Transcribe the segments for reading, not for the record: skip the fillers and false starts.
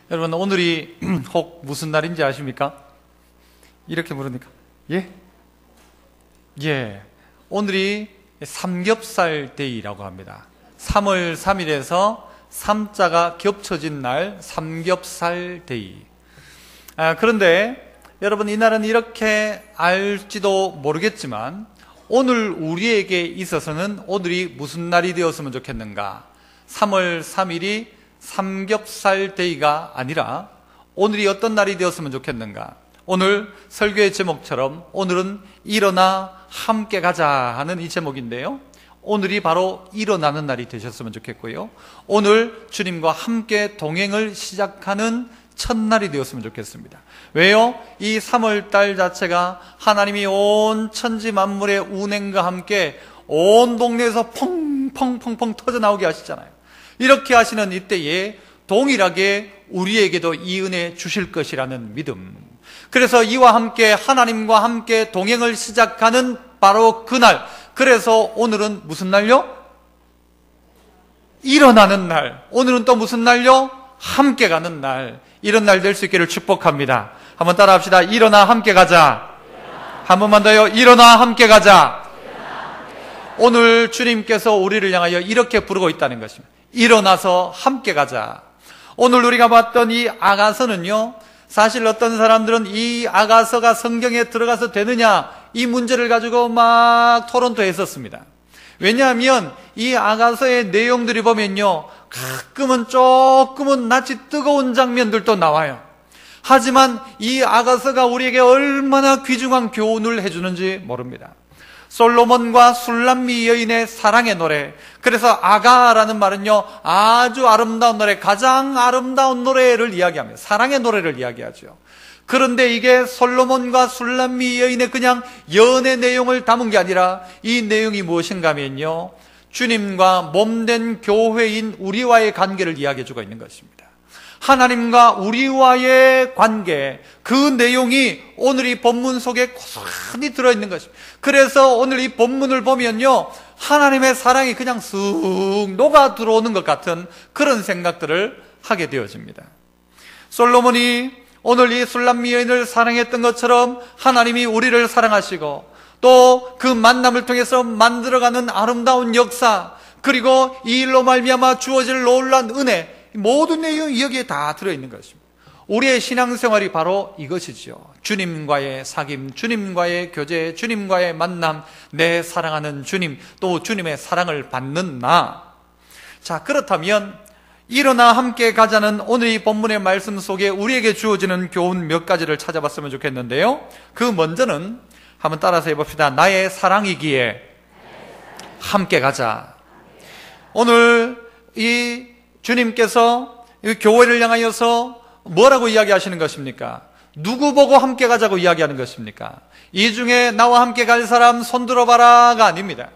여러분, 오늘이 혹 무슨 날인지 아십니까? 이렇게 물으니까 예? 예, 오늘이 삼겹살 데이라고 합니다. 3월 3일에서 3자가 겹쳐진 날, 삼겹살 데이. 그런데 여러분, 이 날은 이렇게 알지도 모르겠지만 오늘 우리에게 있어서는 오늘이 무슨 날이 되었으면 좋겠는가? 3월 3일이 삼겹살 데이가 아니라 오늘이 어떤 날이 되었으면 좋겠는가? 오늘 설교의 제목처럼 오늘은 일어나 함께 가자 하는 이 제목인데요, 오늘이 바로 일어나는 날이 되셨으면 좋겠고요, 오늘 주님과 함께 동행을 시작하는 첫날이 되었으면 좋겠습니다. 왜요? 이 3월달 자체가 하나님이 온 천지 만물의 운행과 함께 온 동네에서 펑펑펑펑 터져나오게 하시잖아요. 이렇게 하시는 이때에 동일하게 우리에게도 이 은혜 주실 것이라는 믿음, 그래서 이와 함께 하나님과 함께 동행을 시작하는 바로 그날, 그래서 오늘은 무슨 날요? 일어나는 날. 오늘은 또 무슨 날요? 함께 가는 날. 이런 날 될 수 있기를 축복합니다. 한번 따라 합시다. 일어나 함께 가자. 한 번만 더요. 일어나 함께 가자. 오늘 주님께서 우리를 향하여 이렇게 부르고 있다는 것입니다. 일어나서 함께 가자. 오늘 우리가 봤던 이 아가서는요, 사실 어떤 사람들은 이 아가서가 성경에 들어가서 되느냐, 이 문제를 가지고 막 토론도 했었습니다. 왜냐하면 이 아가서의 내용들이 보면요, 가끔은 조금은 낯이 뜨거운 장면들도 나와요. 하지만 이 아가서가 우리에게 얼마나 귀중한 교훈을 해주는지 모릅니다. 솔로몬과 술람미 여인의 사랑의 노래, 그래서 아가라는 말은요, 아주 아름다운 노래, 가장 아름다운 노래를 이야기합니다. 사랑의 노래를 이야기하죠. 그런데 이게 솔로몬과 술람미 여인의 그냥 연애 내용을 담은 게 아니라 이 내용이 무엇인가 하면요, 주님과 몸된 교회인 우리와의 관계를 이야기해주고 있는 것입니다. 하나님과 우리와의 관계, 그 내용이 오늘 이 본문 속에 고스란히 들어있는 것입니다. 그래서 오늘 이 본문을 보면요, 하나님의 사랑이 그냥 쑥 녹아 들어오는 것 같은 그런 생각들을 하게 되어집니다. 솔로몬이 오늘 이 술람미 여인을 사랑했던 것처럼 하나님이 우리를 사랑하시고 또 그 만남을 통해서 만들어가는 아름다운 역사, 그리고 이 일로 말미암아 주어질 놀라운 은혜, 모든 내용이 여기에 다 들어있는 것입니다. 우리의 신앙생활이 바로 이것이죠. 주님과의 사귐, 주님과의 교제, 주님과의 만남, 내 사랑하는 주님, 또 주님의 사랑을 받는 나. 자, 그렇다면 일어나 함께 가자는 오늘 이 본문의 말씀 속에 우리에게 주어지는 교훈 몇 가지를 찾아봤으면 좋겠는데요, 그 먼저는 한번 따라서 해봅시다. 나의 사랑이기에 함께 가자. 오늘 이 주님께서 이 교회를 향하여서 뭐라고 이야기하시는 것입니까? 누구 보고 함께 가자고 이야기하는 것입니까? 이 중에 나와 함께 갈 사람 손들어봐라가 아닙니다.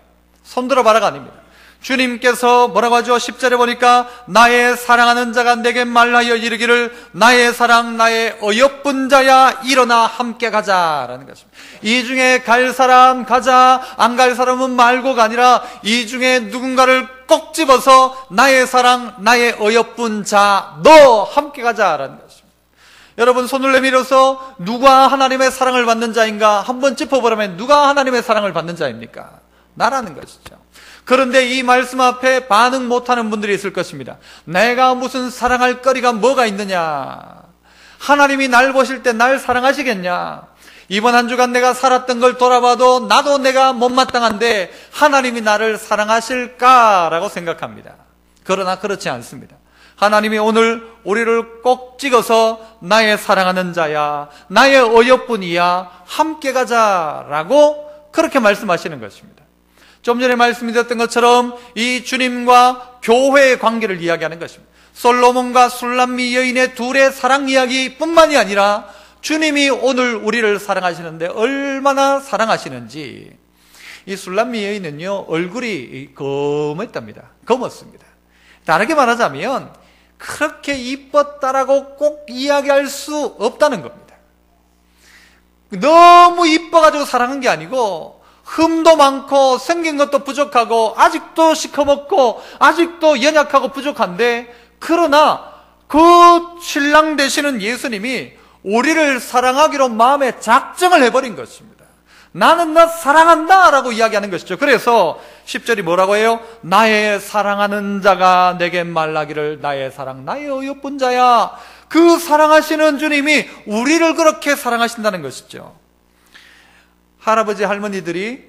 손들어봐라가 아닙니다. 주님께서 뭐라고 하죠? 10절에 보니까 나의 사랑하는 자가 내게 말하여 이르기를 나의 사랑 나의 어여쁜 자야 일어나 함께 가자라는 것입니다. 이 중에 갈 사람 가자, 안 갈 사람은 말고가 아니라 이 중에 누군가를 꼭 집어서 나의 사랑 나의 어여쁜 자 너 함께 가자라는 것입니다. 여러분, 손을 내밀어서 누가 하나님의 사랑을 받는 자인가 한번 짚어보라면 누가 하나님의 사랑을 받는 자입니까? 나라는 것이죠. 그런데 이 말씀 앞에 반응 못하는 분들이 있을 것입니다. 내가 무슨 사랑할 거리가 뭐가 있느냐? 하나님이 날 보실 때 날 사랑하시겠냐? 이번 한 주간 내가 살았던 걸 돌아봐도 나도 내가 못마땅한데 하나님이 나를 사랑하실까라고 생각합니다. 그러나 그렇지 않습니다. 하나님이 오늘 우리를 꼭 찍어서 나의 사랑하는 자야, 나의 어여쁜이야, 함께 가자라고 그렇게 말씀하시는 것입니다. 좀 전에 말씀드렸던 것처럼 이 주님과 교회의 관계를 이야기하는 것입니다. 솔로몬과 술람미 여인의 둘의 사랑 이야기뿐만이 아니라 주님이 오늘 우리를 사랑하시는데 얼마나 사랑하시는지. 이 술람미 여인은요, 얼굴이 검했답니다. 검었습니다. 다르게 말하자면 그렇게 이뻤다라고 꼭 이야기할 수 없다는 겁니다. 너무 이뻐가지고 사랑한 게 아니고 흠도 많고 생긴 것도 부족하고 아직도 시커멓고 아직도 연약하고 부족한데, 그러나 그 신랑 되시는 예수님이 우리를 사랑하기로 마음에 작정을 해버린 것입니다. 나는 너 사랑한다 라고 이야기하는 것이죠. 그래서 10절이 뭐라고 해요? 나의 사랑하는 자가 내게 말하기를 나의 사랑 나의 어여쁜 자야. 그 사랑하시는 주님이 우리를 그렇게 사랑하신다는 것이죠. 할아버지 할머니들이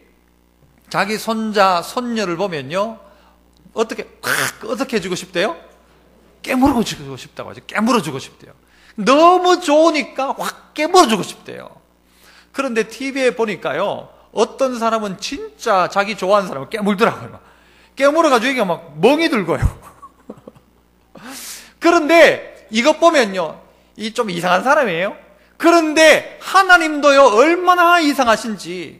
자기 손자 손녀를 보면요 어떻게 해주고 싶대요? 깨물어 주고 싶다고 하죠. 깨물어 주고 싶대요. 너무 좋으니까 확 깨물어 주고 싶대요. 그런데 TV에 보니까요 어떤 사람은 진짜 자기 좋아하는 사람을 깨물더라고요. 깨물어가지고 이게 막 멍이 들고요. 그런데 이것 보면요 이 좀 이상한 사람이에요. 그런데 하나님도요 얼마나 이상하신지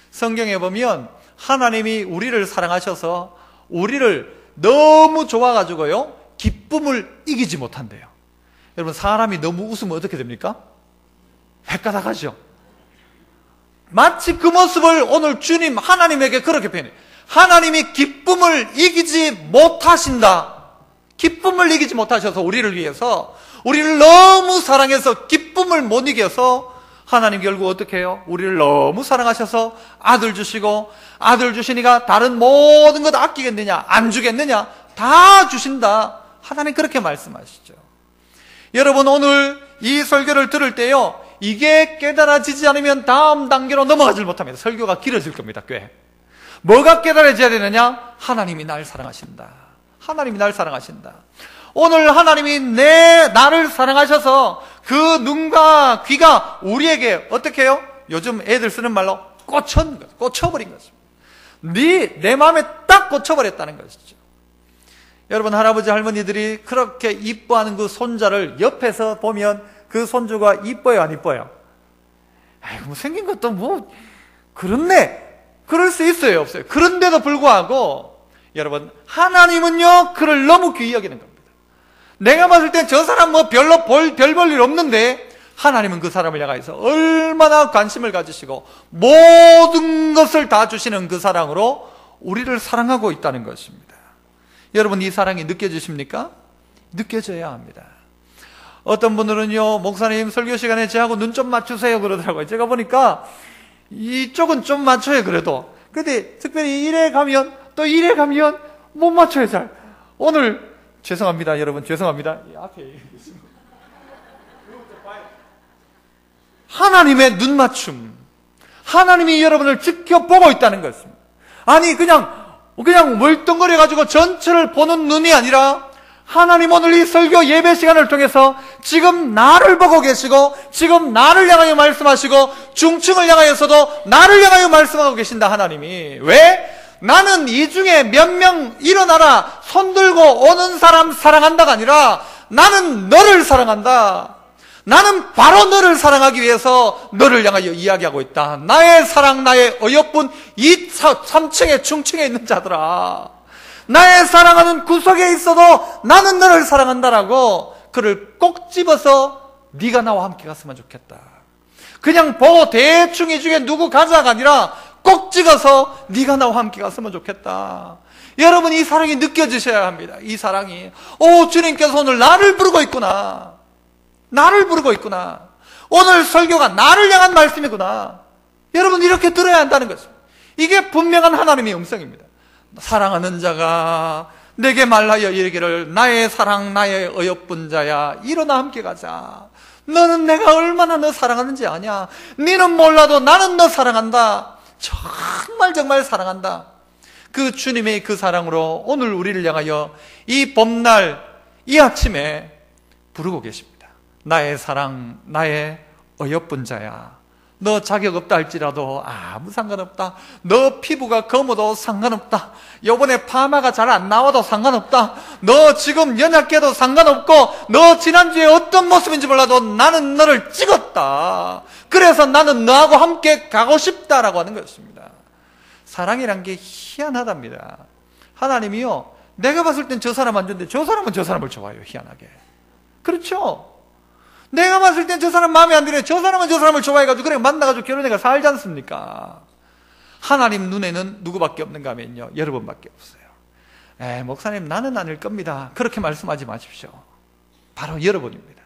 성경에 보면 하나님이 우리를 사랑하셔서 우리를 너무 좋아가지고요 기쁨을 이기지 못한대요. 여러분 사람이 너무 웃으면 어떻게 됩니까? 헷가닥하죠. 마치 그 모습을 오늘 주님 하나님에게 그렇게 표현해요. 하나님이 기쁨을 이기지 못하신다. 기쁨을 이기지 못하셔서 우리를 위해서 우리를 너무 사랑해서 기쁨을 못 이겨서 하나님 결국 어떻게 해요? 우리를 너무 사랑하셔서 아들 주시고 아들 주시니까 다른 모든 것 아끼겠느냐? 안 주겠느냐? 다 주신다. 하나님 그렇게 말씀하시죠. 여러분 오늘 이 설교를 들을 때요 이게 깨달아지지 않으면 다음 단계로 넘어가질 못합니다. 설교가 길어질 겁니다. 꽤. 뭐가 깨달아져야 되느냐? 하나님이 날 사랑하신다. 하나님이 날 사랑하신다. 오늘 하나님이 나를 사랑하셔서 그 눈과 귀가 우리에게 어떻게 해요? 요즘 애들 쓰는 말로 꽂혀버린 것입니다. 내 마음에 딱 꽂혀버렸다는 것이죠. 여러분 할아버지 할머니들이 그렇게 이뻐하는 그 손자를 옆에서 보면 그 손주가 이뻐요 안 이뻐요? 아이고 뭐 생긴 것도 뭐 그렇네. 그럴 수 있어요 없어요? 그런데도 불구하고 여러분 하나님은요 그를 너무 귀히 여기는 겁니다. 내가 봤을 땐 저 사람 뭐 별로 별 볼 일 없는데 하나님은 그 사람을 향해서 얼마나 관심을 가지시고 모든 것을 다 주시는 그 사랑으로 우리를 사랑하고 있다는 것입니다. 여러분 이 사랑이 느껴지십니까? 느껴져야 합니다. 어떤 분들은요 목사님 설교 시간에 저하고 눈 좀 맞추세요 그러더라고요. 제가 보니까 이쪽은 좀 맞춰요 그래도. 근데 특별히 이래 가면 또 이래 가면 못 맞춰요 잘. 오늘 죄송합니다 여러분 죄송합니다. 이 앞에 하나님의 눈 맞춤, 하나님이 여러분을 지켜보고 있다는 것입니다. 아니 그냥 멀뚱거려가지고 전체를 보는 눈이 아니라 하나님 오늘 이 설교 예배 시간을 통해서 지금 나를 보고 계시고 지금 나를 향하여 말씀하시고 중층을 향하여서도 나를 향하여 말씀하고 계신다. 하나님이 왜? 나는 이 중에 몇 명 일어나라 손 들고 오는 사람 사랑한다가 아니라 나는 너를 사랑한다. 나는 바로 너를 사랑하기 위해서 너를 향하여 이야기하고 있다. 나의 사랑 나의 어여쁜 이 3층에 중층에 있는 자들아, 나의 사랑하는 구석에 있어도 나는 너를 사랑한다라고 그를 꼭 집어서 네가 나와 함께 갔으면 좋겠다. 그냥 보고 대충 이 중에 누구 가자가 아니라 꼭 찍어서 네가 나와 함께 갔으면 좋겠다. 여러분 이 사랑이 느껴지셔야 합니다. 이 사랑이 주님께서 오늘 나를 부르고 있구나. 나를 부르고 있구나. 오늘 설교가 나를 향한 말씀이구나. 여러분 이렇게 들어야 한다는 것입니다. 이게 분명한 하나님의 음성입니다. 사랑하는 자가 내게 말하여 이르기를 나의 사랑 나의 어여쁜 자야 일어나 함께 가자. 너는 내가 얼마나 너 사랑하는지 아냐. 너는 몰라도 나는 너 사랑한다. 정말 사랑한다. 그 주님의 그 사랑으로 오늘 우리를 향하여 이 봄날 이 아침에 부르고 계십니다. 나의 사랑 나의 어여쁜 자야. 너 자격 없다 할지라도 아무 상관없다. 너 피부가 검어도 상관없다. 요번에 파마가 잘 안 나와도 상관없다. 너 지금 연약해도 상관없고 너 지난주에 어떤 모습인지 몰라도 나는 너를 찍었다. 그래서 나는 너하고 함께 가고 싶다라고 하는 것입니다. 사랑이란 게 희한하답니다. 하나님이요 내가 봤을 땐 저 사람 안 좋은데 저 사람은 저 사람을 좋아해요. 희한하게. 그렇죠? 내가 봤을 땐 저 사람 마음에 안 드네. 저 사람은 저 사람을 좋아해가지고 그래 만나가지고 결혼해가 살지 않습니까? 하나님 눈에는 누구밖에 없는가 하면요 여러분밖에 없어요. 목사님 나는 아닐 겁니다. 그렇게 말씀하지 마십시오. 바로 여러분입니다.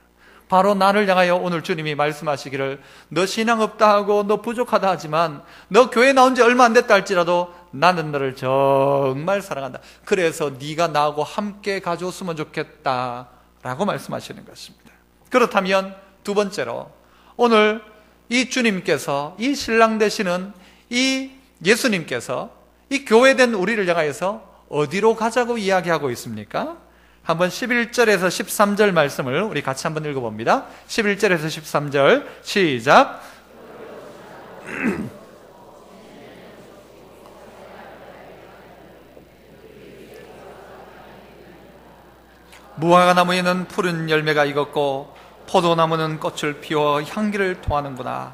바로 나를 향하여 오늘 주님이 말씀하시기를 너 신앙 없다 하고 너 부족하다 하지만 너 교회 나온 지 얼마 안 됐다 할지라도 나는 너를 정말 사랑한다. 그래서 네가 나하고 함께 가져왔으면 좋겠다 라고 말씀하시는 것입니다. 그렇다면 두 번째로 오늘 이 주님께서 이 신랑 되시는 이 예수님께서 이 교회된 우리를 향하여서 어디로 가자고 이야기하고 있습니까? 한번 11절에서 13절 말씀을 우리 같이 한번 읽어봅니다. 11절에서 13절 시작. 무화과나무에는 푸른 열매가 익었고 포도나무는 꽃을 피워 향기를 토하는구나.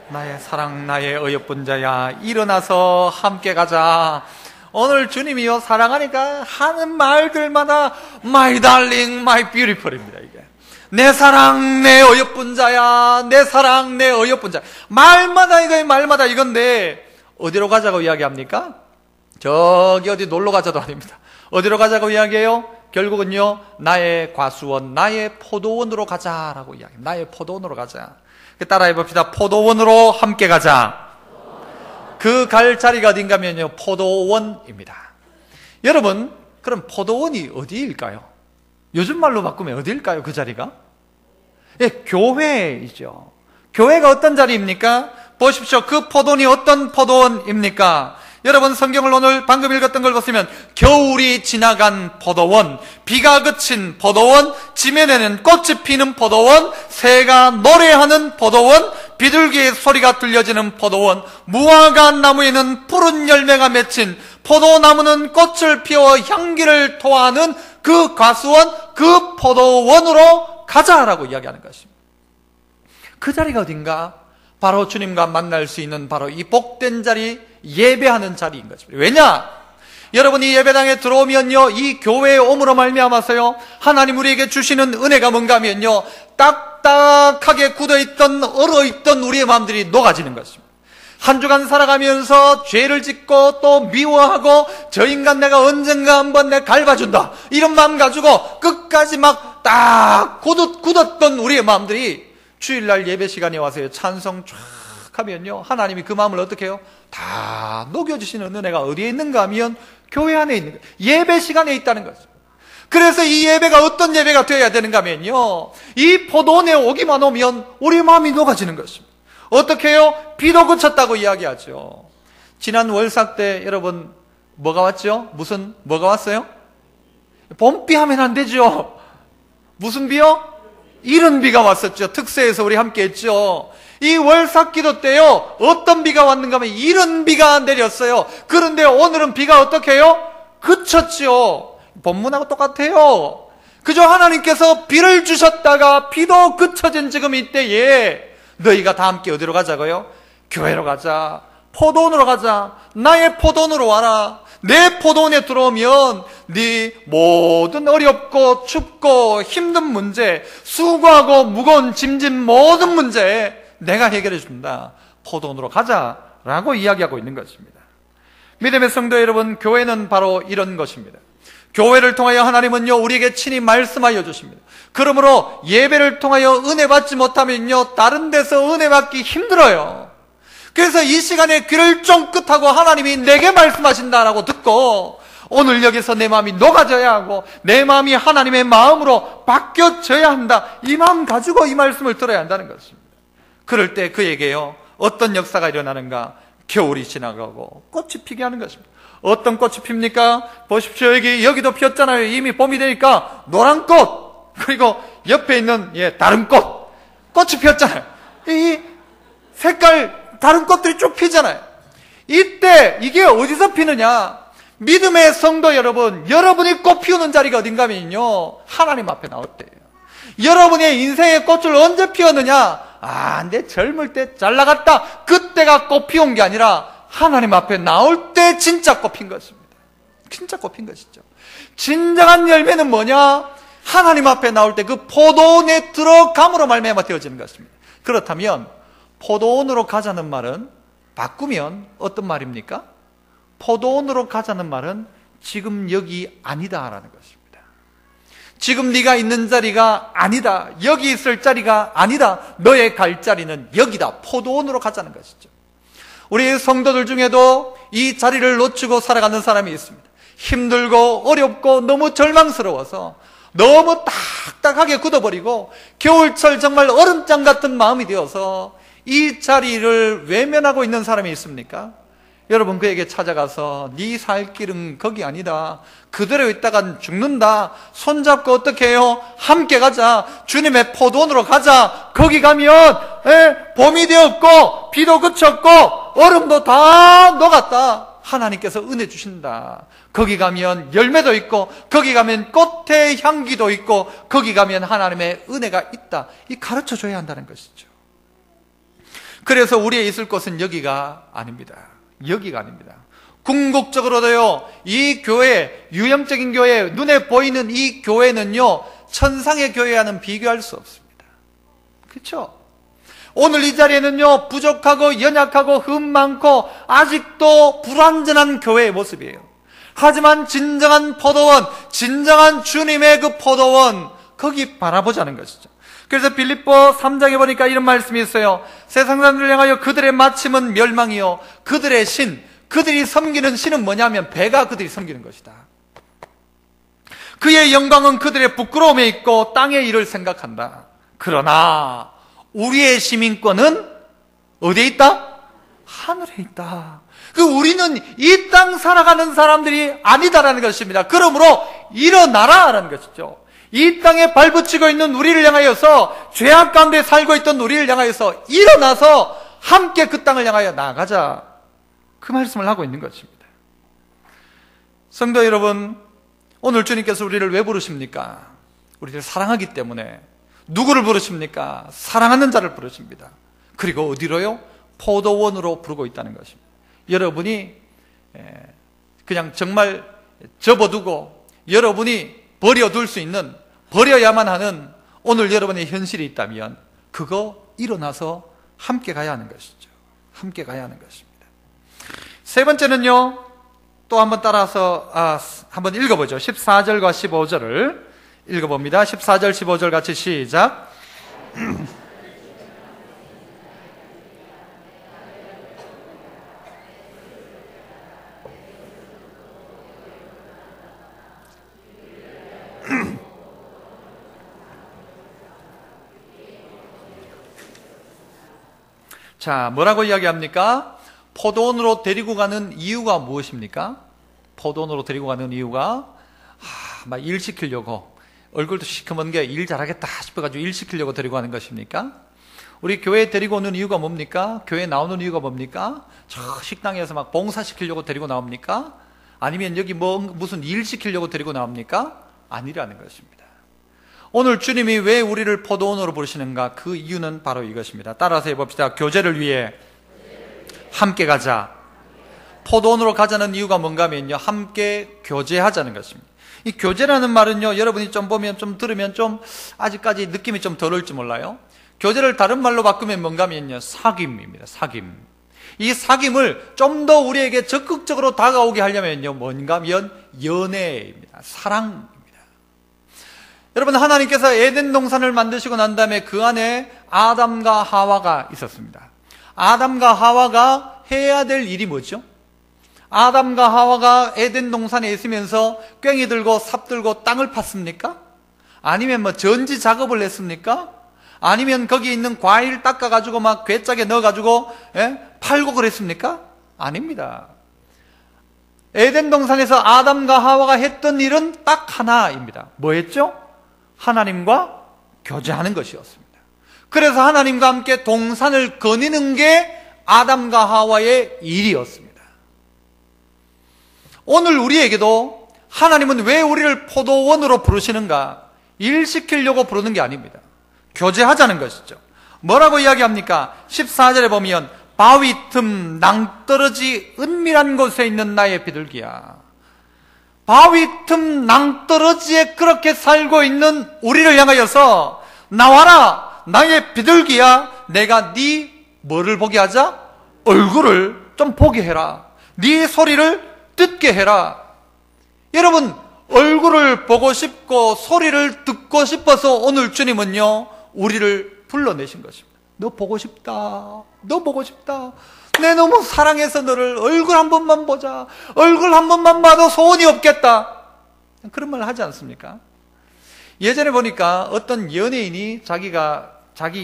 나의 사랑 나의 어여쁜 자야 일어나서 함께 가자. 오늘 주님이요 사랑하니까 하는 말들마다 My darling, my beautiful입니다. 이게 내 사랑 내 어여쁜 자야, 내 사랑 내 어여쁜 자. 말마다 이거예요. 말마다 이건데 어디로 가자고 이야기합니까? 저기 어디 놀러 가자도 아닙니다. 어디로 가자고 이야기해요? 결국은요 나의 과수원 나의 포도원으로 가자라고 이야기합니다. 나의 포도원으로 가자. 따라해 봅시다. 포도원으로 함께 가자. 그 갈 자리가 어딘가면요 포도원입니다. 여러분 그럼 포도원이 어디일까요? 요즘 말로 바꾸면 어디일까요? 그 자리가? 예, 교회이죠. 교회가 어떤 자리입니까? 보십시오. 그 포도원이 어떤 포도원입니까? 여러분 성경을 오늘 방금 읽었던 걸 보시면 겨울이 지나간 포도원, 비가 그친 포도원, 지면에는 꽃이 피는 포도원, 새가 노래하는 포도원, 비둘기의 소리가 들려지는 포도원, 무화과 나무에는 푸른 열매가 맺힌, 포도나무는 꽃을 피워 향기를 토하는 그 과수원, 그 포도원으로 가자라고 이야기하는 것입니다. 그 자리가 어딘가? 바로 주님과 만날 수 있는 바로 이 복된 자리, 예배하는 자리인 것입니다. 왜냐? 여러분이 예배당에 들어오면요 이 교회에 오므로 말미암아서요 하나님 우리에게 주시는 은혜가 뭔가 하면요 딱딱하게 굳어있던 얼어있던 우리의 마음들이 녹아지는 것입니다. 한 주간 살아가면서 죄를 짓고 또 미워하고 저 인간 내가 언젠가 한번 내가 갚아준다 이런 마음 가지고 끝까지 막 딱 굳었던 우리의 마음들이 주일날 예배 시간에 와서 찬송 쫙 하면요 하나님이 그 마음을 어떻게 해요? 다 녹여주시는 은혜가 어디에 있는가 하면 교회 안에 있는 거예요. 예배 시간에 있다는 거죠. 그래서 이 예배가 어떤 예배가 되어야 되는가 하면요 이 포도원에 오기만 오면 우리 마음이 녹아지는 것입니다. 어떻게 해요? 비도 그쳤다고 이야기하죠. 지난 월삭 때 여러분 뭐가 왔죠? 뭐가 왔어요? 봄비 하면 안 되죠. 무슨 비요? 이른 비가 왔었죠. 특세에서 우리 함께 했죠. 이 월삭 기도 때요 어떤 비가 왔는가 하면 이른 비가 내렸어요. 그런데 오늘은 비가 어떻게 해요? 그쳤죠. 본문하고 똑같아요. 그저 하나님께서 비를 주셨다가 비도 그쳐진 지금 이때에 너희가 다 함께 어디로 가자고요? 교회로 가자. 포도원으로 가자. 나의 포도원으로 와라. 내 포도원에 들어오면 네 모든 어렵고 춥고 힘든 문제, 수고하고 무거운 짐진 모든 문제 내가 해결해 준다. 포도원으로 가자라고 이야기하고 있는 것입니다. 믿음의 성도 여러분, 교회는 바로 이런 것입니다. 교회를 통하여 하나님은요 우리에게 친히 말씀하여 주십니다. 그러므로 예배를 통하여 은혜 받지 못하면요 다른 데서 은혜 받기 힘들어요. 그래서 이 시간에 귀를 쫑긋하고 하나님이 내게 말씀하신다라고 듣고 오늘 여기서 내 마음이 녹아져야 하고 내 마음이 하나님의 마음으로 바뀌어져야 한다. 이 마음 가지고 이 말씀을 들어야 한다는 것입니다. 그럴 때 그에게요 어떤 역사가 일어나는가? 겨울이 지나가고 꽃이 피게 하는 것입니다. 어떤 꽃이 핍니까? 보십시오. 여기도 피었잖아요. 이미 봄이 되니까 노란 꽃, 그리고 옆에 있는 다른 꽃이 피었잖아요. 이 색깔 다른 꽃들이 쭉 피잖아요. 이때 이게 어디서 피느냐? 믿음의 성도 여러분, 여러분이 꽃 피우는 자리가 어딘가면요 하나님 앞에 나올 때예요. 여러분의 인생의 꽃을 언제 피웠느냐? 내 젊을 때 잘 나갔다 그때가 꽃 피운 게 아니라 하나님 앞에 나올 때 진짜 꽃 핀 것입니다. 진짜 꽃 핀 것이죠. 진정한 열매는 뭐냐? 하나님 앞에 나올 때 그 포도원에 들어감으로 말미암아 되어지는 것입니다. 그렇다면 포도원으로 가자는 말은 바꾸면 어떤 말입니까? 포도원으로 가자는 말은 지금 여기 아니다라는 것입니다. 지금 네가 있는 자리가 아니다. 여기 있을 자리가 아니다. 너의 갈 자리는 여기다. 포도원으로 가자는 것이죠. 우리 성도들 중에도 이 자리를 놓치고 살아가는 사람이 있습니다. 힘들고 어렵고 너무 절망스러워서 너무 딱딱하게 굳어버리고 겨울철 정말 얼음장 같은 마음이 되어서 이 자리를 외면하고 있는 사람이 있습니까? 여러분, 그에게 찾아가서 네 살 길은 거기 아니다. 그대로 있다간 죽는다. 손잡고 어떻게 해요? 함께 가자. 주님의 포도원으로 가자. 거기 가면 봄이 되었고 비도 그쳤고 얼음도 다 녹았다. 하나님께서 은혜 주신다. 거기 가면 열매도 있고 거기 가면 꽃의 향기도 있고 거기 가면 하나님의 은혜가 있다. 이 가르쳐줘야 한다는 것이죠. 그래서 우리의 있을 곳은 여기가 아닙니다. 여기가 아닙니다. 궁극적으로도요, 이 교회, 유형적인 교회, 눈에 보이는 이 교회는요, 천상의 교회와는 비교할 수 없습니다. 그렇죠? 오늘 이 자리에는요, 부족하고 연약하고 흠 많고 아직도 불완전한 교회의 모습이에요. 하지만 진정한 포도원, 진정한 주님의 그 포도원, 거기 바라보자는 것이죠. 그래서 빌립보 3장에 보니까 이런 말씀이 있어요. 세상 사람들을 향하여 그들의 마침은 멸망이요, 그들의 신, 그들이 섬기는 신은 뭐냐면 배가 그들이 섬기는 것이다. 그의 영광은 그들의 부끄러움에 있고 땅의 일을 생각한다. 그러나 우리의 시민권은 어디에 있다? 하늘에 있다. 우리는 이 땅 살아가는 사람들이 아니다라는 것입니다. 그러므로 일어나라라는 것이죠. 이 땅에 발붙이고 있는 우리를 향하여서, 죄악 가운데 살고 있던 우리를 향하여서 일어나서 함께 그 땅을 향하여 나가자, 그 말씀을 하고 있는 것입니다. 성도 여러분, 오늘 주님께서 우리를 왜 부르십니까? 우리를 사랑하기 때문에. 누구를 부르십니까? 사랑하는 자를 부르십니다. 그리고 어디로요? 포도원으로 부르고 있다는 것입니다. 여러분이 그냥 정말 접어두고 여러분이 버려둘 수 있는, 버려야만 하는 오늘 여러분의 현실이 있다면 그거 일어나서 함께 가야 하는 것이죠. 함께 가야 하는 것입니다. 세 번째는요, 또 한번 따라서 한번 읽어보죠. 14절과 15절을 읽어봅니다. 14절 15절 같이 시작. 자, 뭐라고 이야기합니까? 포도원으로 데리고 가는 이유가 무엇입니까? 포도원으로 데리고 가는 이유가 막 일 시키려고, 얼굴도 시커먼 게 일 잘하겠다 싶어가지고 일 시키려고 데리고 가는 것입니까? 우리 교회에 데리고 오는 이유가 뭡니까? 교회에 나오는 이유가 뭡니까? 저 식당에서 막 봉사시키려고 데리고 나옵니까? 아니면 여기 무슨 일 시키려고 데리고 나옵니까? 아니라는 것입니다. 오늘 주님이 왜 우리를 포도원으로 부르시는가? 그 이유는 바로 이것입니다. 따라서 해봅시다. 교제를 위해 함께 가자. 포도원으로 가자는 이유가 뭔가 하면요, 함께 교제하자는 것입니다. 이 교제라는 말은요, 여러분이 좀 보면, 좀 들으면 좀 아직까지 느낌이 좀 덜올지 몰라요. 교제를 다른 말로 바꾸면 뭔가 하면요, 사귐입니다. 사귐. 이 사귐을 좀 더 우리에게 적극적으로 다가오게 하려면요, 뭔가 하면 연애입니다. 사랑. 여러분, 하나님께서 에덴 동산을 만드시고 난 다음에 그 안에 아담과 하와가 있었습니다. 아담과 하와가 해야 될 일이 뭐죠? 아담과 하와가 에덴 동산에 있으면서 괭이 들고 삽 들고 땅을 팠습니까? 아니면 전지 작업을 했습니까? 아니면 거기 있는 과일 닦아가지고 막 괴짝에 넣어가지고 팔고 그랬습니까? 아닙니다. 에덴 동산에서 아담과 하와가 했던 일은 딱 하나입니다. 뭐 했죠? 하나님과 교제하는 것이었습니다. 그래서 하나님과 함께 동산을 거니는 게 아담과 하와의 일이었습니다. 오늘 우리에게도 하나님은 왜 우리를 포도원으로 부르시는가? 일 시키려고 부르는 게 아닙니다. 교제하자는 것이죠. 뭐라고 이야기합니까? 14절에 보면 바위 틈 낭떠러지 은밀한 곳에 있는 나의 비둘기야. 바위 틈 낭떠러지에 그렇게 살고 있는 우리를 향하여서 나와라, 나의 비둘기야. 내가 네 뭐를 보게 하자? 얼굴을 좀 보게 해라. 네 소리를 듣게 해라. 여러분, 얼굴을 보고 싶고 소리를 듣고 싶어서 오늘 주님은요 우리를 불러내신 것입니다. 너 보고 싶다. 너 보고 싶다. 내 너무 사랑해서 너를 얼굴 한 번만 보자. 얼굴 한 번만 봐도 소원이 없겠다. 그런 말 하지 않습니까? 예전에 보니까 어떤 연예인이 자기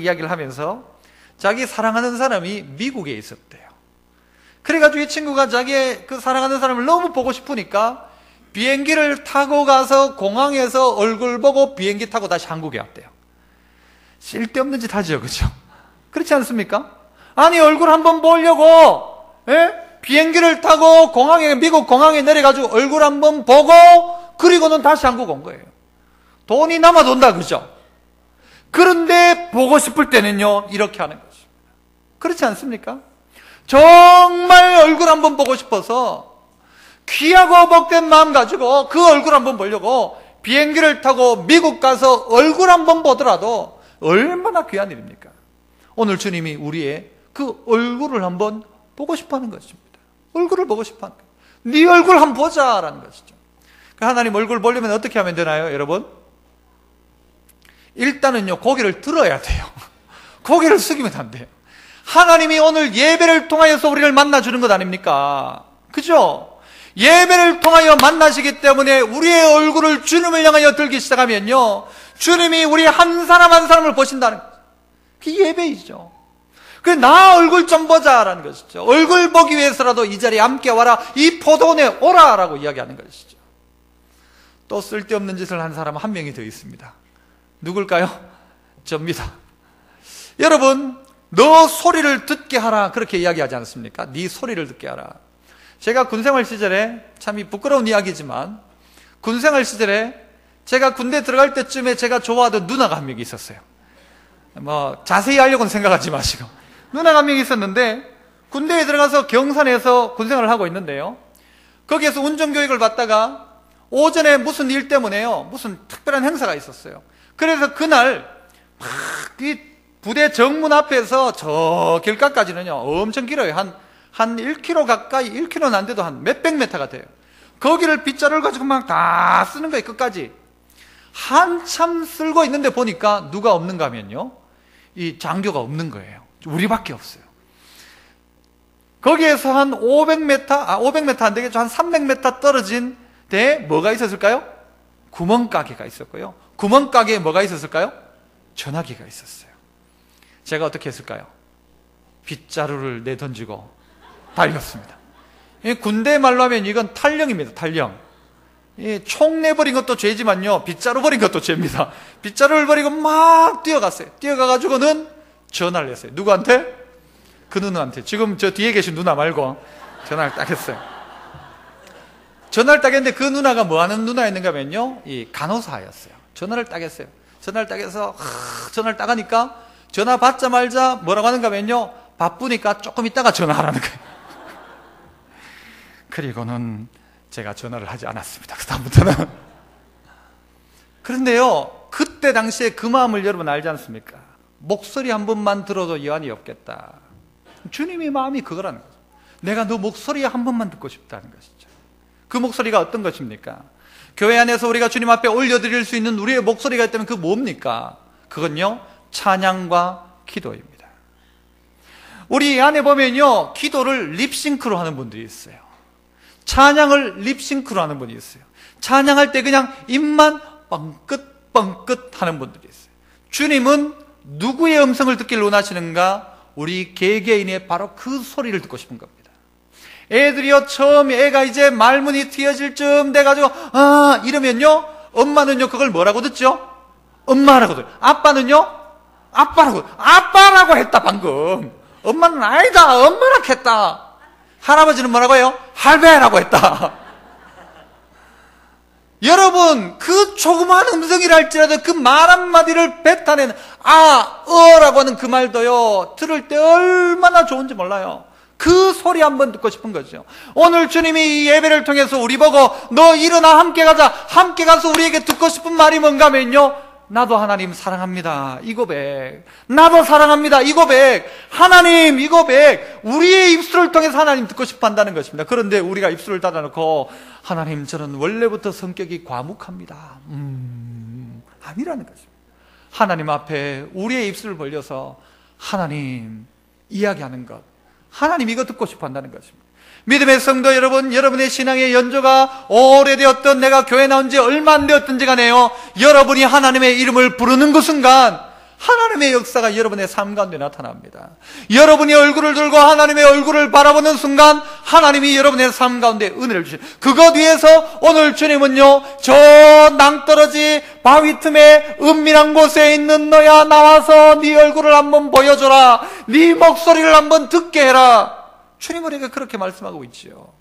이야기를 하면서 자기 사랑하는 사람이 미국에 있었대요. 그래가지고 이 친구가 자기의 그 사랑하는 사람을 너무 보고 싶으니까 비행기를 타고 가서 공항에서 얼굴 보고 비행기 타고 다시 한국에 왔대요. 쓸데없는 짓 하죠, 그죠? 그렇지 않습니까? 아니 얼굴 한번 보려고 비행기를 타고 미국 공항에 내려가지고 얼굴 한번 보고 그리고는 다시 한국 온 거예요. 돈이 남아도 온다, 그죠? 그런데 보고 싶을 때는요 이렇게 하는 것입니다. 그렇지 않습니까? 정말 얼굴 한번 보고 싶어서 귀하고 복된 마음 가지고 그 얼굴 한번 보려고 비행기를 타고 미국 가서 얼굴 한번 보더라도 얼마나 귀한 일입니까? 오늘 주님이 우리의 그 얼굴을 한번 보고 싶어하는 것입니다. 얼굴을 보고 싶어하는 거예요. 네 얼굴 한번 보자라는 것이죠. 하나님 얼굴 보려면 어떻게 하면 되나요, 여러분? 일단은요 고개를 들어야 돼요. 고개를 숙이면 안 돼요. 하나님이 오늘 예배를 통하여서 우리를 만나주는 것 아닙니까? 그죠? 예배를 통하여 만나시기 때문에 우리의 얼굴을 주님을 향하여 들기 시작하면요 주님이 우리 한 사람 한 사람을 보신다는 거죠. 그게 예배이죠. 그래서 나 얼굴 좀 보자라는 것이죠. 얼굴 보기 위해서라도 이 자리에 함께 와라, 이 포도원에 오라라고 이야기하는 것이죠. 또 쓸데없는 짓을 한 사람 한 명이 더 있습니다. 누굴까요? 접니다. 여러분, 너 소리를 듣게 하라 그렇게 이야기하지 않습니까? 네 소리를 듣게 하라. 제가 군생활 시절에 참 부끄러운 이야기지만 군생활 시절에 제가 군대 들어갈 때쯤에 제가 좋아하던 누나가 한 명이 있었어요. 뭐 자세히 하려고는 생각하지 마시고 누나가 한 명이 있었는데 군대에 들어가서 경산에서 군생활을 하고 있는데요 거기에서 운전교육을 받다가 오전에 무슨 일 때문에요 무슨 특별한 행사가 있었어요. 그래서 그날 막 이 부대 정문 앞에서 저 길가까지는요 엄청 길어요. 한 1km 가까이, 1km는 안 돼도 한 몇백 미터가 돼요. 거기를 빗자루를 가지고 막 다 쓰는 거예요, 끝까지. 한참 쓸고 있는데 보니까 누가 없는가 하면요. 이 장교가 없는 거예요. 우리밖에 없어요. 거기에서 한 500m, 500m 안 되겠죠. 한 300m 떨어진 데에 뭐가 있었을까요? 구멍가게가 있었고요. 구멍가게에 뭐가 있었을까요? 전화기가 있었어요. 제가 어떻게 했을까요? 빗자루를 내던지고 달렸습니다. 군대 말로 하면 이건 탈령입니다. 탈령. 총 내버린 것도 죄지만요 빗자루 버린 것도 죄입니다. 빗자루를 버리고 막 뛰어갔어요. 뛰어가가지고는 전화를 했어요. 누구한테? 그 누나한테. 지금 저 뒤에 계신 누나 말고 전화를 딱 했어요. 전화를 딱 했는데 그 누나가 뭐 하는 누나였는가 하면요 이 간호사였어요. 전화를 딱 했어요. 전화를 딱 해서 전화를 딱 하니까 전화 받자마자 뭐라고 하는가 하면요 바쁘니까 조금 있다가 전화하라는 거예요. 그리고는 제가 전화를 하지 않았습니다. 그다음부터는. 그런데요 그때 당시에 그 마음을 여러분 알지 않습니까? 목소리 한 번만 들어도 여한이 없겠다. 주님의 마음이 그거라는 거죠. 내가 너 목소리 한 번만 듣고 싶다는 것이죠. 그 목소리가 어떤 것입니까? 교회 안에서 우리가 주님 앞에 올려드릴 수 있는 우리의 목소리가 있다면 그 뭡니까? 그건요 찬양과 기도입니다. 우리 안에 보면요 기도를 립싱크로 하는 분들이 있어요. 찬양을 립싱크로 하는 분이 있어요. 찬양할 때 그냥 입만 뻥끗뻥끗 하는 분들이 있어요. 주님은 누구의 음성을 듣기를 원하시는가? 우리 개개인의 바로 그 소리를 듣고 싶은 겁니다. 애들이요 처음에 애가 이제 말문이 트여질 쯤 돼가지고 이러면요 엄마는요 그걸 뭐라고 듣죠? 엄마라고 듣죠. 아빠는요 아빠라고 했다 방금. 엄마는 아니다 엄마라고 했다. 할아버지는 뭐라고 해요? 할배라고 했다. 여러분 그 조그마한 음성이라 할지라도 그 말 한마디를 뱉어내는 라고 하는 그 말도요 들을 때 얼마나 좋은지 몰라요. 그 소리 한번 듣고 싶은 거죠. 오늘 주님이 이 예배를 통해서 우리 보고 너 일어나 함께 가자, 함께 가서 우리에게 듣고 싶은 말이 뭔가 하면요 나도 하나님 사랑합니다, 이 고백. 나도 사랑합니다, 이 고백. 하나님, 이 고백. 우리의 입술을 통해서 하나님 듣고 싶어 한다는 것입니다. 그런데 우리가 입술을 닫아놓고 하나님, 저는 원래부터 성격이 과묵합니다, 아니라는 것입니다. 하나님 앞에 우리의 입술을 벌려서 하나님 이야기하는 것, 하나님 이거 듣고 싶어 한다는 것입니다. 믿음의 성도 여러분, 여러분의 신앙의 연조가 오래되었던, 내가 교회 나온 지 얼마 안 되었든지 간에요, 여러분이 하나님의 이름을 부르는 그 순간 하나님의 역사가 여러분의 삶 가운데 나타납니다. 여러분이 얼굴을 들고 하나님의 얼굴을 바라보는 순간 하나님이 여러분의 삶 가운데 은혜를 주시는, 그것 위해서 오늘 주님은요, 저 낭떠러지 바위 틈에 은밀한 곳에 있는 너야, 나와서 네 얼굴을 한번 보여줘라, 네 목소리를 한번 듣게 해라, 주님 우리에게 그렇게 말씀하고 있지요.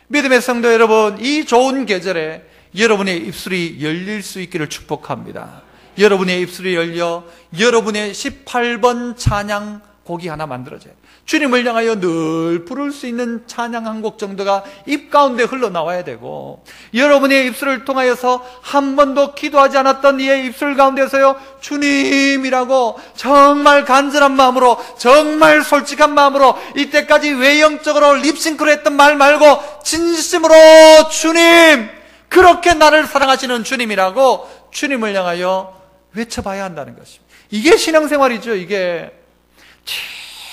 믿음의 성도 여러분, 이 좋은 계절에 여러분의 입술이 열릴 수 있기를 축복합니다. 여러분의 입술이 열려 여러분의 18번 찬양 곡이 하나 만들어져요. 주님을 향하여 늘 부를 수 있는 찬양 한 곡 정도가 입 가운데 흘러나와야 되고, 여러분의 입술을 통하여서 한 번도 기도하지 않았던 이의 입술 가운데서요, 주님이라고 정말 간절한 마음으로, 정말 솔직한 마음으로, 이때까지 외형적으로 립싱크로 했던 말 말고 진심으로 주님, 그렇게 나를 사랑하시는 주님이라고 주님을 향하여 외쳐봐야 한다는 것입니다. 이게 신앙생활이죠. 이게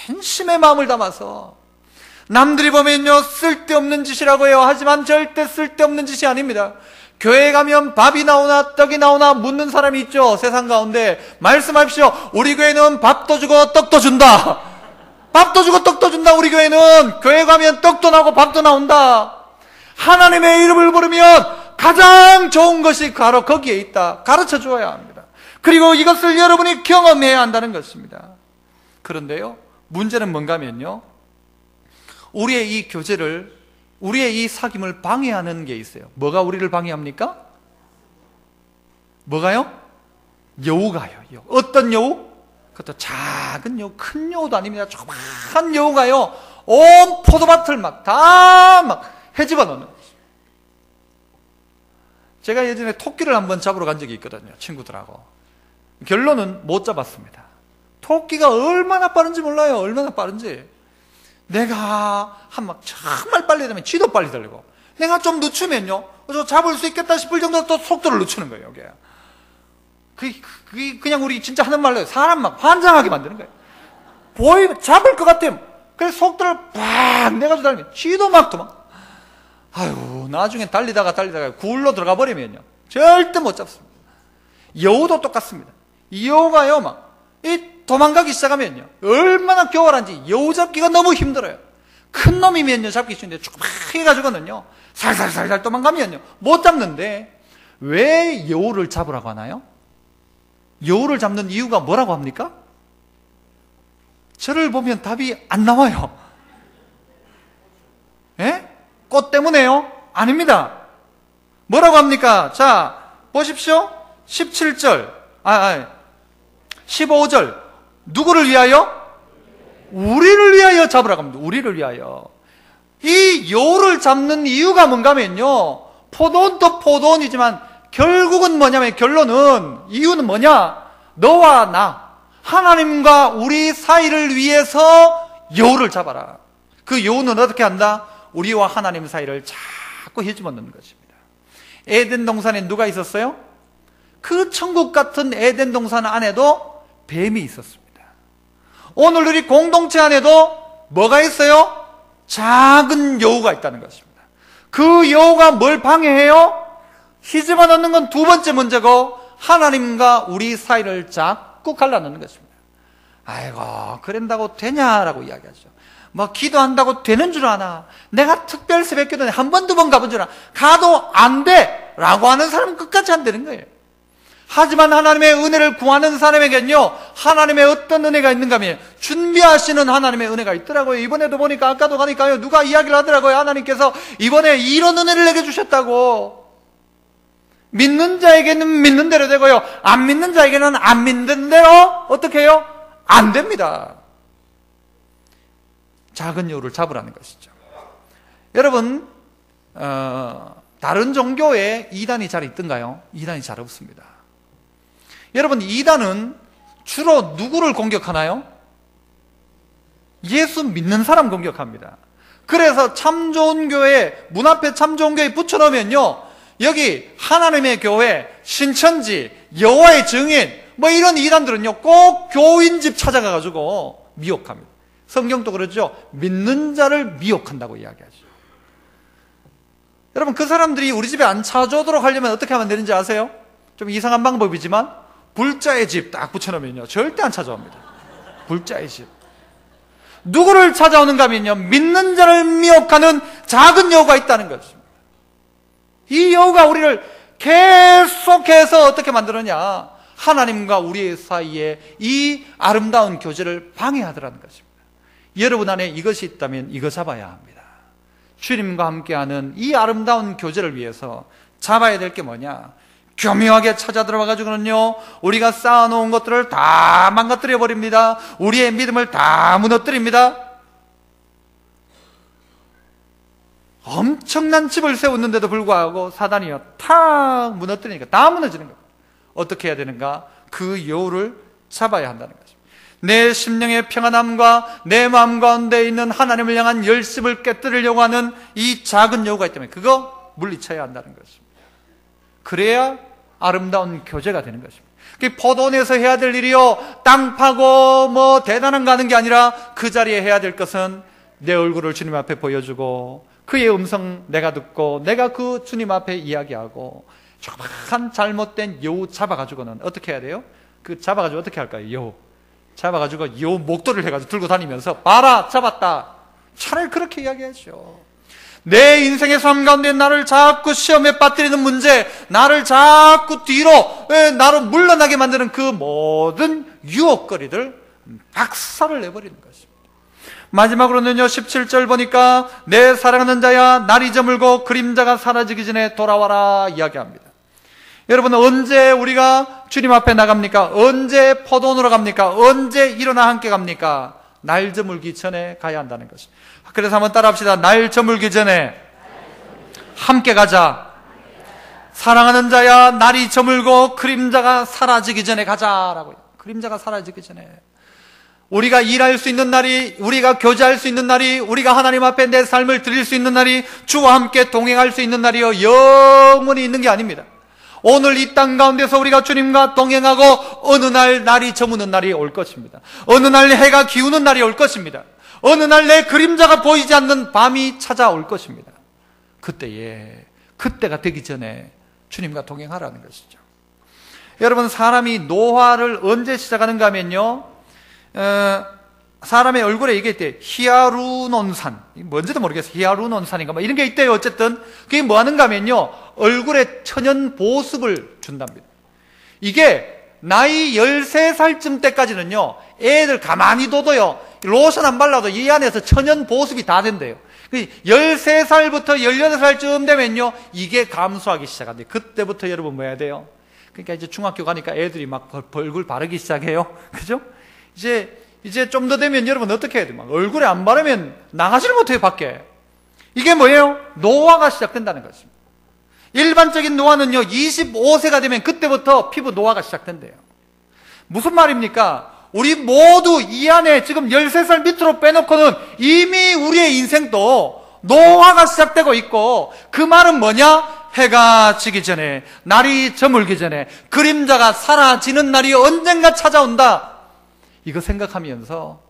진심의 마음을 담아서, 남들이 보면요 쓸데없는 짓이라고 해요. 하지만 절대 쓸데없는 짓이 아닙니다. 교회 가면 밥이 나오나 떡이 나오나 묻는 사람이 있죠. 세상 가운데 말씀하십시오. 우리 교회는 밥도 주고 떡도 준다. 밥도 주고 떡도 준다. 우리 교회는 교회 가면 떡도 나오고 밥도 나온다. 하나님의 이름을 부르면 가장 좋은 것이 바로 거기에 있다. 가르쳐 주어야 합니다. 그리고 이것을 여러분이 경험해야 한다는 것입니다. 그런데요, 문제는 뭔가 하면요, 우리의 이 교제를, 우리의 이 사귐을 방해하는 게 있어요. 뭐가 우리를 방해합니까? 뭐가요? 여우가요. 여우. 어떤 여우? 그것도 작은 여우, 큰 여우도 아닙니다. 조그만 여우가요, 온 포도밭을 다 헤집어 놓는 거죠. 제가 예전에 토끼를 한번 잡으러 간 적이 있거든요, 친구들하고. 결론은 못 잡았습니다. 토끼가 얼마나 빠른지 몰라요. 얼마나 빠른지. 내가 정말 빨리 되면 쥐도 빨리 달리고, 내가 좀 늦추면요, 잡을 수 있겠다 싶을 정도로 또 속도를 늦추는 거예요. 그게 그냥 우리 진짜 하는 말로 사람 막 환장하게 만드는 거예요. 잡을 것 같아요. 그래서 속도를 팍 내가지고 달리면 쥐도 막 도망. 아유, 나중에 달리다가 굴로 들어가 버리면요, 절대 못 잡습니다. 여우도 똑같습니다. 이 여우가요, 도망가기 시작하면요, 얼마나 교활한지 여우 잡기가 너무 힘들어요. 큰 놈이면요 잡기 쉬운데, 조그맣게 가지고는요 살살살살 도망가면요 못 잡는데, 왜 여우를 잡으라고 하나요? 여우를 잡는 이유가 뭐라고 합니까? 저를 보면 답이 안 나와요. 예? 꽃 때문에요? 아닙니다. 뭐라고 합니까? 자, 보십시오. 17절, 15절. 누구를 위하여? 우리를 위하여 잡으라고 합니다. 우리를 위하여. 이 여우를 잡는 이유가 뭔가 하면요, 포도원도 포도원이지만 결국은 뭐냐면, 결론은, 이유는 뭐냐? 너와 나, 하나님과 우리 사이를 위해서 여우를 잡아라. 그 여우는 어떻게 한다? 우리와 하나님 사이를 자꾸 헤집어 넣는 것입니다. 에덴 동산에 누가 있었어요? 그 천국 같은 에덴 동산 안에도 뱀이 있었습니다. 오늘 우리 공동체 안에도 뭐가 있어요? 작은 여우가 있다는 것입니다. 그 여우가 뭘 방해해요? 히집어 넣는 건 두 번째 문제고, 하나님과 우리 사이를 자꾸 갈라놓는 것입니다. 아이고, 그런다고 되냐라고 이야기하죠. 뭐 기도한다고 되는 줄 아나? 내가 특별 새벽기도에 한 번, 두 번 가본 줄 아나? 가도 안 돼! 라고 하는 사람은 끝까지 안 되는 거예요. 하지만 하나님의 은혜를 구하는 사람에겐요, 하나님의 어떤 은혜가 있는가 하면 준비하시는 하나님의 은혜가 있더라고요. 이번에도 보니까, 아까도 가니까요, 누가 이야기를 하더라고요. 하나님께서 이번에 이런 은혜를 내게 주셨다고. 믿는 자에게는 믿는 대로 되고요, 안 믿는 자에게는 안 믿는 대로 어떻게 해요? 안 됩니다. 작은 여우를 잡으라는 것이죠. 여러분, 다른 종교에 이단이 잘 있던가요? 이단이 잘 없습니다. 여러분, 이단은 주로 누구를 공격하나요? 예수 믿는 사람 공격합니다. 그래서 참 좋은 교회, 문 앞에 참 좋은 교회 붙여놓으면요, 여기 하나님의 교회, 신천지, 여호와의 증인, 뭐 이런 이단들은요, 꼭 교인 집 찾아가가지고 미혹합니다. 성경도 그러죠. 믿는 자를 미혹한다고 이야기하죠. 여러분, 그 사람들이 우리 집에 안 찾아오도록 하려면 어떻게 하면 되는지 아세요? 좀 이상한 방법이지만 불자의 집 딱 붙여놓으면요, 절대 안 찾아옵니다. 불자의 집. 누구를 찾아오는가 하면요, 믿는 자를 미혹하는 작은 여우가 있다는 것입니다. 이 여우가 우리를 계속해서 어떻게 만드느냐, 하나님과 우리 사이에 이 아름다운 교제를 방해하더라는 것입니다. 여러분 안에 이것이 있다면 이거 잡아야 합니다. 주님과 함께하는 이 아름다운 교제를 위해서 잡아야 될 게 뭐냐, 교묘하게 찾아 들어와가지고는요, 우리가 쌓아놓은 것들을 다 망가뜨려 버립니다. 우리의 믿음을 다 무너뜨립니다. 엄청난 집을 세웠는데도 불구하고 사단이요, 탁 무너뜨리니까 다 무너지는 겁니다. 어떻게 해야 되는가? 그 여우를 잡아야 한다는 것입니다. 내 심령의 평안함과 내 마음 가운데 있는 하나님을 향한 열심을 깨뜨리려고 하는 이 작은 여우가 있다면 그거 물리쳐야 한다는 것입니다. 그래야 아름다운 교제가 되는 것입니다. 포도원에서 해야 될 일이요, 땅 파고 뭐 대단한 거 하는 게 아니라 그 자리에 해야 될 것은 내 얼굴을 주님 앞에 보여주고 그의 음성 내가 듣고 내가 그 주님 앞에 이야기하고, 조그만 잘못된 여우 잡아가지고는 어떻게 해야 돼요? 그 잡아가지고 어떻게 할까요? 여우 잡아가지고 여우 목도리를 해가지고 들고 다니면서 봐라, 잡았다. 차라리 그렇게 이야기하죠. 내 인생의 삶 가운데 나를 자꾸 시험에 빠뜨리는 문제, 나를 자꾸 뒤로 나로 물러나게 만드는 그 모든 유혹거리들 박살을 내버리는 것입니다. 마지막으로는요, 17절 보니까 내 사랑하는 자야 날이 저물고 그림자가 사라지기 전에 돌아와라 이야기합니다. 여러분, 언제 우리가 주님 앞에 나갑니까? 언제 포도원으로 갑니까? 언제 일어나 함께 갑니까? 날 저물기 전에 가야 한다는 것입니다. 그래서 한번 따라합시다. 날 저물기 전에 함께 가자. 사랑하는 자야 날이 저물고 그림자가 사라지기 전에 가자라고요. 그림자가 사라지기 전에. 우리가 일할 수 있는 날이, 우리가 교제할 수 있는 날이, 우리가 하나님 앞에 내 삶을 드릴 수 있는 날이, 주와 함께 동행할 수 있는 날이요, 영원히 있는 게 아닙니다. 오늘 이 땅 가운데서 우리가 주님과 동행하고 어느 날 날이 저무는 날이 올 것입니다. 어느 날 해가 기우는 날이 올 것입니다. 어느 날 내 그림자가 보이지 않는 밤이 찾아올 것입니다. 그때가 되기 전에 주님과 동행하라는 것이죠. 여러분, 사람이 노화를 언제 시작하는가 하면요, 사람의 얼굴에 이게 있대요. 히아루론산, 뭔지도 모르겠어요. 히아루론산인가 뭐 이런 게 있대요. 어쨌든 그게 뭐 하는가 하면요, 얼굴에 천연 보습을 준답니다. 이게 나이 13살쯤 때까지는요, 애들 가만히 둬도요, 로션 안 발라도 이 안에서 천연 보습이 다 된대요. 13살부터 18살쯤 되면요, 이게 감소하기 시작한대요. 그때부터 여러분 뭐 해야 돼요? 그러니까 이제 중학교 가니까 애들이 막 얼굴 바르기 시작해요. 그죠? 이제 좀 더 되면 여러분 어떻게 해야 돼요? 막 얼굴에 안 바르면 나가지를 못해요, 밖에. 이게 뭐예요? 노화가 시작된다는 것입니다. 일반적인 노화는요, 25세가 되면 그때부터 피부 노화가 시작된대요. 무슨 말입니까? 우리 모두 이 안에 지금 13살 밑으로 빼놓고는 이미 우리의 인생도 노화가 시작되고 있고, 그 말은 뭐냐? 해가 지기 전에, 날이 저물기 전에, 그림자가 사라지는 날이 언젠가 찾아온다. 이거 생각하면서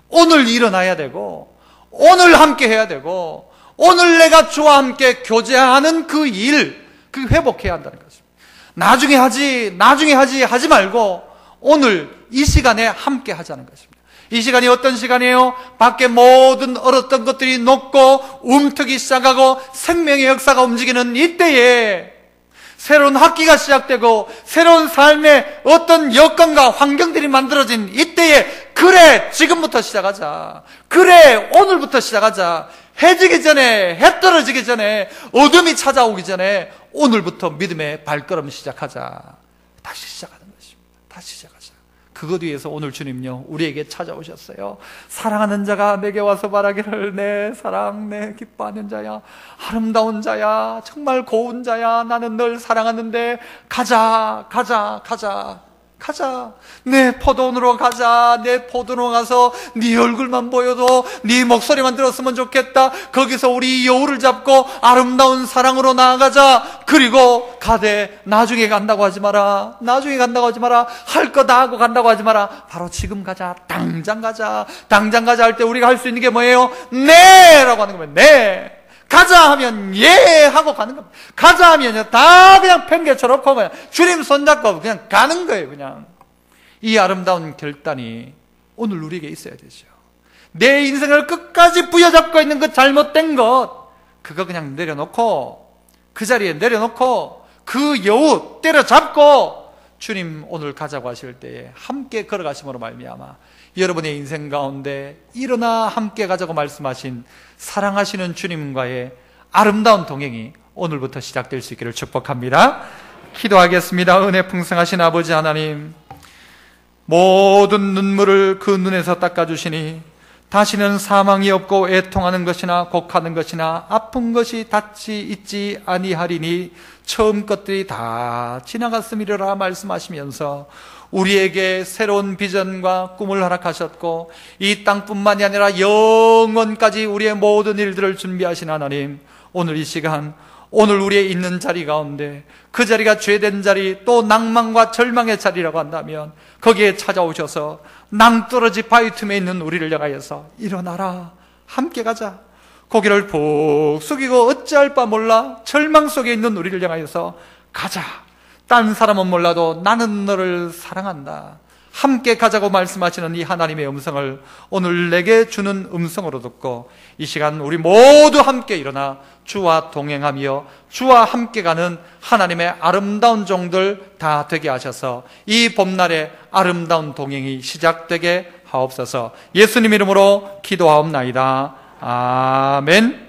오늘 일어나야 되고, 오늘 함께 해야 되고, 오늘 내가 주와 함께 교제하는 그 일, 그 회복해야 한다는 것입니다. 나중에 하지 말고 오늘 이 시간에 함께 하자는 것입니다. 이 시간이 어떤 시간이에요? 밖에 모든 얼었던 것들이 녹고 움트기 시작하고 생명의 역사가 움직이는 이때에 새로운 학기가 시작되고 새로운 삶의 어떤 여건과 환경들이 만들어진 이때에, 그래, 지금부터 시작하자. 그래, 오늘부터 시작하자. 해 지기 전에, 해 떨어지기 전에, 어둠이 찾아오기 전에 오늘부터 믿음의 발걸음 시작하자. 다시 시작하는 것입니다. 다시 시작하자. 그것 위해서 오늘 주님요, 우리에게 찾아오셨어요. 사랑하는 자가 내게 와서 말하기를, 내 사랑, 내 기뻐하는 자야, 아름다운 자야, 정말 고운 자야, 나는 널 사랑하는데 가자. 가자. 내 포도원으로 가자. 내 포도원으로 가서 네 얼굴만 보여도 네 목소리만 들었으면 좋겠다. 거기서 우리 여우를 잡고 아름다운 사랑으로 나아가자. 그리고 가되 나중에 간다고 하지 마라. 나중에 간다고 하지 마라. 할 거 다 하고 간다고 하지 마라. 바로 지금 가자. 당장 가자. 당장 가자 할 때 우리가 할 수 있는 게 뭐예요? 네! 라고 하는 거예요. 네! 가자 하면 예 하고 가는 겁니다. 가자 하면요 다 그냥 팽개쳐놓고 그냥 주님 손잡고 그냥 가는 거예요. 그냥 이 아름다운 결단이 오늘 우리에게 있어야 되죠. 내 인생을 끝까지 부여잡고 있는 그 잘못된 것, 그거 그냥 내려놓고 그 자리에 내려놓고 그 여우 때려잡고 주님 오늘 가자고 하실 때에 함께 걸어가심으로 말미암아 여러분의 인생 가운데 일어나 함께 가자고 말씀하신 사랑하시는 주님과의 아름다운 동행이 오늘부터 시작될 수 있기를 축복합니다. 기도하겠습니다. 은혜 풍성하신 아버지 하나님, 모든 눈물을 그 눈에서 닦아주시니 다시는 사망이 없고 애통하는 것이나 곡하는 것이나 아픈 것이 닿지 있지 아니하리니 처음 것들이 다 지나갔음이라 말씀하시면서 우리에게 새로운 비전과 꿈을 허락하셨고 이 땅뿐만이 아니라 영원까지 우리의 모든 일들을 준비하신 하나님, 오늘 이 시간 오늘 우리의 있는 자리 가운데 그 자리가 죄된 자리, 또 낭만과 절망의 자리라고 한다면 거기에 찾아오셔서 낭떠러지 바위 틈에 있는 우리를 향하여서 일어나라, 함께 가자, 고개를 푹 숙이고 어찌할 바 몰라 절망 속에 있는 우리를 향하여서 가자, 딴 사람은 몰라도 나는 너를 사랑한다, 함께 가자고 말씀하시는 이 하나님의 음성을 오늘 내게 주는 음성으로 듣고 이 시간 우리 모두 함께 일어나 주와 동행하며 주와 함께 가는 하나님의 아름다운 종들 다 되게 하셔서 이 봄날의 아름다운 동행이 시작되게 하옵소서. 예수님 이름으로 기도하옵나이다. 아멘.